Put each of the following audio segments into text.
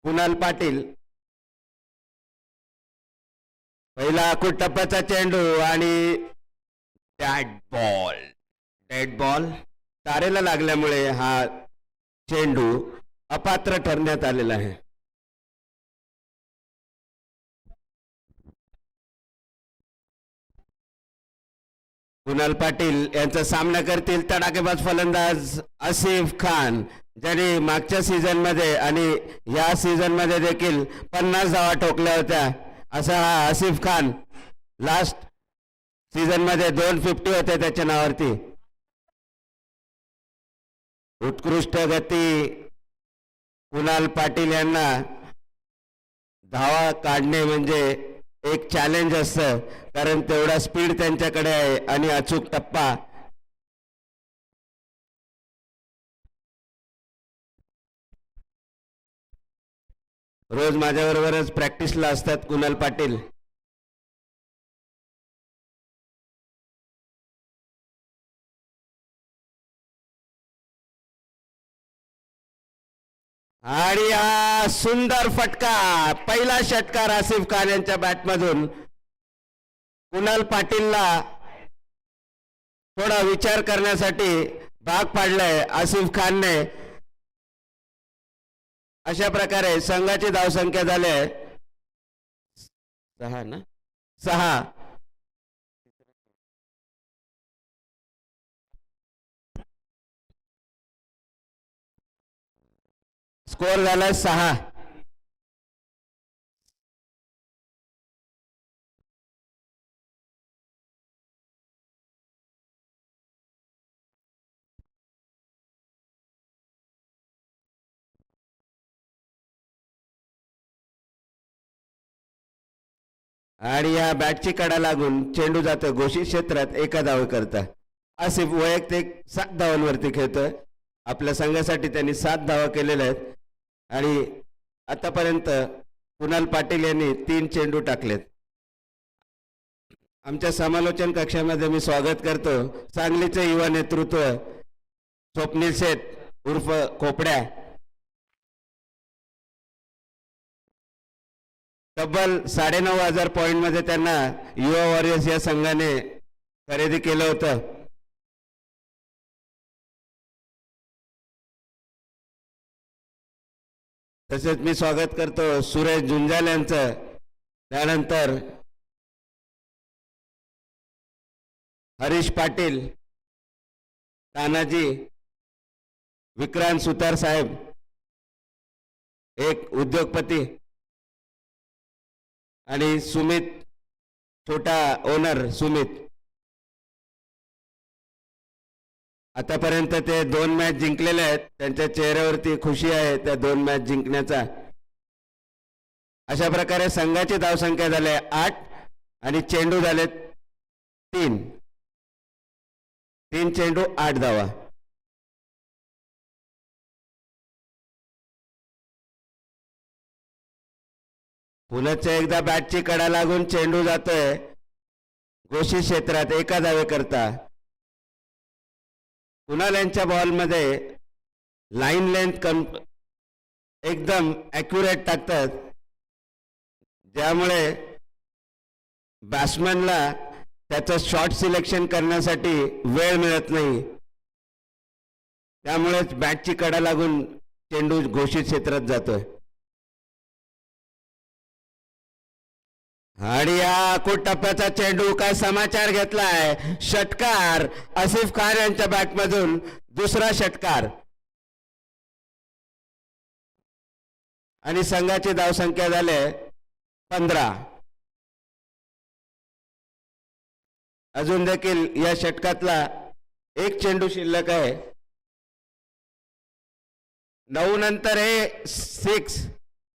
कुणाल पाटील पहिला टप्प्याचा चेंडू आणि डेड बॉल तारेला लागल्यामुळे हा चेंडू अपात्र ठरण्यात आलेला आहे. कुणाल पाटील यांचा सामना करतील तडाखेबाज फलंदाज आसिफ खान, ज्यांनी मागच्या सीझन मध्ये आणि या सीझन मध्ये देखील 50 धावा ठोकल्या होत्या. असा हा आसिफ खान लास्ट सीझन मध्ये 250 होते त्याच्या नावावरती. उत्कृष्ट गती कुणाल पाटील यांना धावा काढणे म्हणजे एक चॅलेंज असतं, कारण तेवढा स्पीड त्यांच्याकडे आहे आणि अचूक टप्पा. रोज माझ्याबरोबरच प्रॅक्टिसला असतात कुणाल पाटील. आणि हा सुंदर फटका, पहिला षटकार आसिफ खान यांच्या बॅटमधून कुणाल पाटीलला थोडा विचार करण्यासाठी भाग पाडलाय आसिफ खानने. अशा प्रकारे संघाची धावसंख्या झाली 6. स्कोर झाला 6. आणि या बॅटची कडा लागून चेंडू जातो घोषित क्षेत्रात एका धावे करता. आसिफ वैयक्तिक 7 धावांवरती खेळतोय. आपल्या संघासाठी त्यांनी 7 धावा केलेल्या आहेत आणि आतापर्यंत कुणाल पाटील यांनी 3 चेंडू टाकलेत. आमच्या समालोचन कक्षामध्ये मी स्वागत करतो सांगलीचे युवा नेतृत्व स्वप्नील शेठ उर्फ खोपड्या. तब्बल 9,500 पॉइंट मध्ये त्यांना युवा वॉरियर्स या संघाने खरेदी केलं होतं. तसेच मी स्वागत करतो सुरेश झुंजाल यांचं. त्यानंतर हरीश पाटील, तानाजी, विक्रांत सुतार साहेब, एक उद्योगपती, आणि सुमित, छोटा ओनर सुमित. आतापर्यंत ते 2 मॅच जिंकलेले आहेत. त्यांच्या चेहऱ्यावरती खुशी आहे त्या 2 मॅच जिंकण्याचा. अशा प्रकारे संघाची धावसंख्या झाली 8 आणि चेंडू झाले 3. 3 चेंडू 8 धावा. पुन्हा एकदा बॅटची कडा लागून चेंडू जातोय घोषित क्षेत्रात एका धावे करता. कुणाल यांच्या बॉलमध्ये लाईन लेंथ एकदम ॲक्युरेट टाकतात, ज्यामुळे बॅट्समॅनला त्याचं शॉट सिलेक्शन करण्यासाठी वेळ मिळत नाही. त्यामुळेच बॅटची कडा लागून चेंडू घोषित क्षेत्रात जातोय. आणि या टप्प्याचा चेंडू काय समाचार घेतलाय. षटकार आसिफ खान यांच्या बॅटमधून दुसरा षटकार आणि संघाची धावसंख्या झाली 15. अजून देखील या षटकातला एक चेंडू शिल्लक आहे. 9 नंतर हे 6.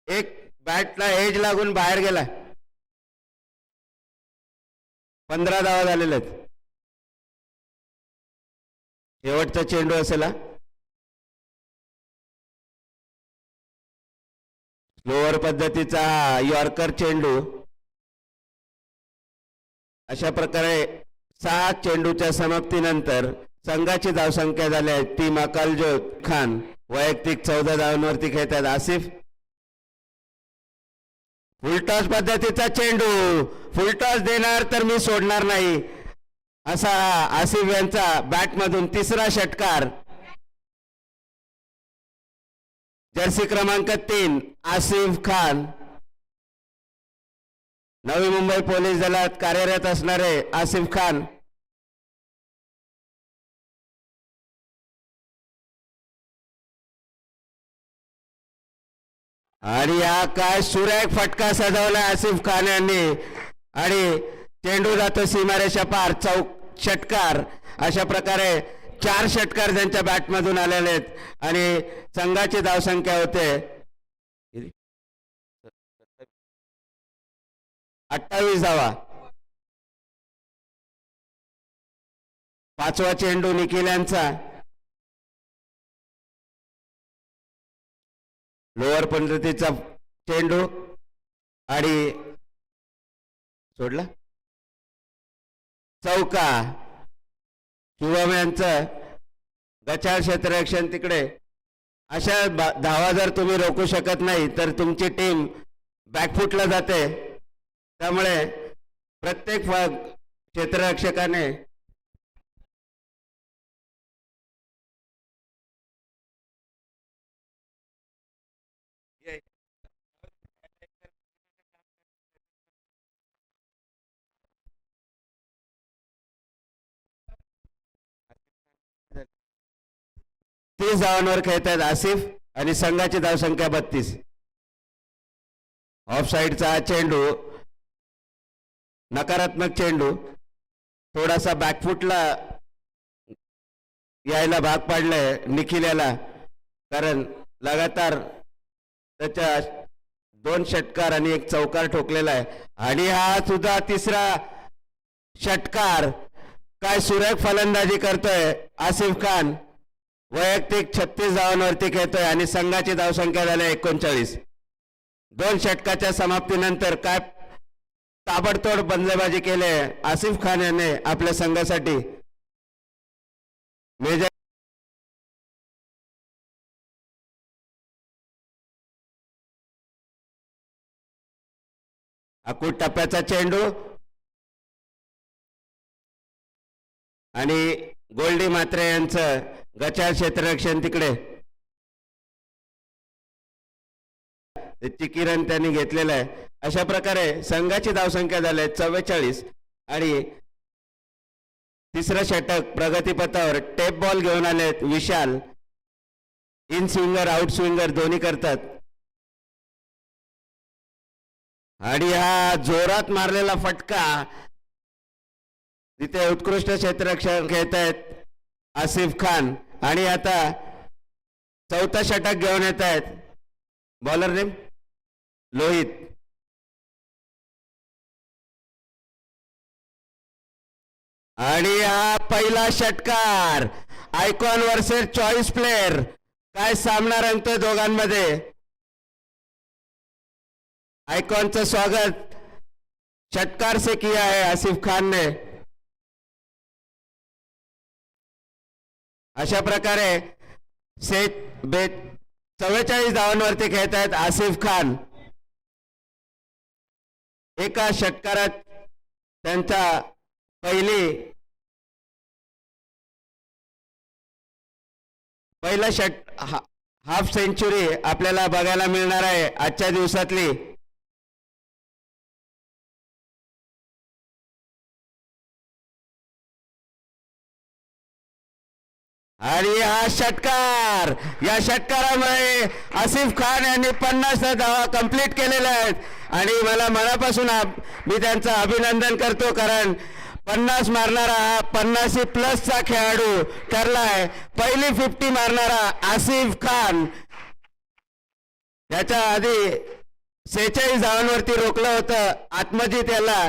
एक बॅटला एज लागून बाहेर गेला. 15 धावा झालेल्या आहेत. शेवटचा चेंडू असेल. स्लोअर पद्धतीचा यॉर्कर चेंडू. अशा प्रकारे 6 चेंडूच्या समाप्तीनंतर संघाची धावसंख्या झाली आहे टीम अकालजोत खान वैयक्तिक 14 धावांवरती खेळतात. आसिफ फुलटॉस पद्धतीचा चेंडू, फुलटॉस देणार तर मी सोडणार नाही असा आसिफ यांचा बॅटमधून तिसरा षटकार. जर्सी क्रमांक 3 आसिफ खान, नवी मुंबई पोलीस दलात कार्यरत असणारे आसिफ खान. आणि हा काय सुरेख फटका सजवला आसिफ खान यांनी आणि चेंडू जातो सीमारेषा पार. षटकार. अशा प्रकारे 4 षटकार त्यांच्या बॅटमधून आलेले आहेत आणि संघाची धावसंख्या होते 28 धावा. 5वा चेंडू निखिल यांचा. लोअर पद्धतीचा चेंडू आणि सोडला चौका. शुभम यांचं गचाळ क्षेत्ररक्षण तिकडे. अशा धावा जर तुम्ही रोखू शकत नाही तर तुमची टीम बॅकफुटला जाते. त्यामुळे प्रत्येक क्षेत्ररक्षकाने तीस धावांवर खेळत आहेत आसिफ आणि संघाची धावसंख्या 32. ऑफ साइडचा हा चेंडू नकारात्मक चेंडू, थोडासा बॅकफुटला यायला भाग पाडलाय निखिल याला, कारण लगातार त्याच्या 2 षटकार आणि 1 चौकार ठोकलेला आहे. आणि हा सुद्धा तिसरा षटकार. काय सुरेख फलंदाजी करतोय आसिफ खान. वैयक्तिक 36 धावांवरती खेळतोय आणि संघाची धावसंख्या झाली 39. 2 षटकाच्या समाप्तीनंतर काय ताबडतोड बंदबाजी केले आसिफ खान याने आपल्या संघासाठी. मेजर अकूट टप्प्याचा चेंडू आणि गोल्डी मात्रे यांचं गचाळ क्षेत्ररक्षण तिकडे. किरण त्यांनी घेतलेलं आहे. अशा प्रकारे संघाची धावसंख्या झाली 44 आणि तिसरं षटक प्रगतीपथावर. टेप बॉल घेऊन आलेत विशाल. इन स्विंगर आउट स्विंगर दोन्ही करतात. आणि हा जोरात मारलेला फटका. तिथे उत्कृष्ट क्षेत्ररक्षण खेळत आहेत आसिफ खान. आणि आता 4था षटक घेऊन येत आहेत बॉलर नेम लोहित. आणि हा पहिला षटकार. Icon versus choice player. काय सामना रंगतोय दोघांमध्ये. आयकॉनचं स्वागत षटकार से किया है आसिफ खान ने. अशा प्रकारे 44 धावांवरती खेळत आहेत आसिफ खान. एका षटकारात त्यांचा पहिला हाफ सेंचुरी आपल्याला बघायला मिळणार आहे आजच्या दिवसातली. आणि हा षटकार. या षटकारामुळे आसिफ खान यांनी 50 धावा कंप्लीट केलेल्या आहेत आणि मला मनापासून मी त्यांचं अभिनंदन करतो, कारण 50 मारणारा 50 प्लसचा खेळाडू ठरलाय. पहिली 50 मारणारा आसिफ खान. याच्या आधी 46 धावांवरती रोखलं होतं आत्मजित याला.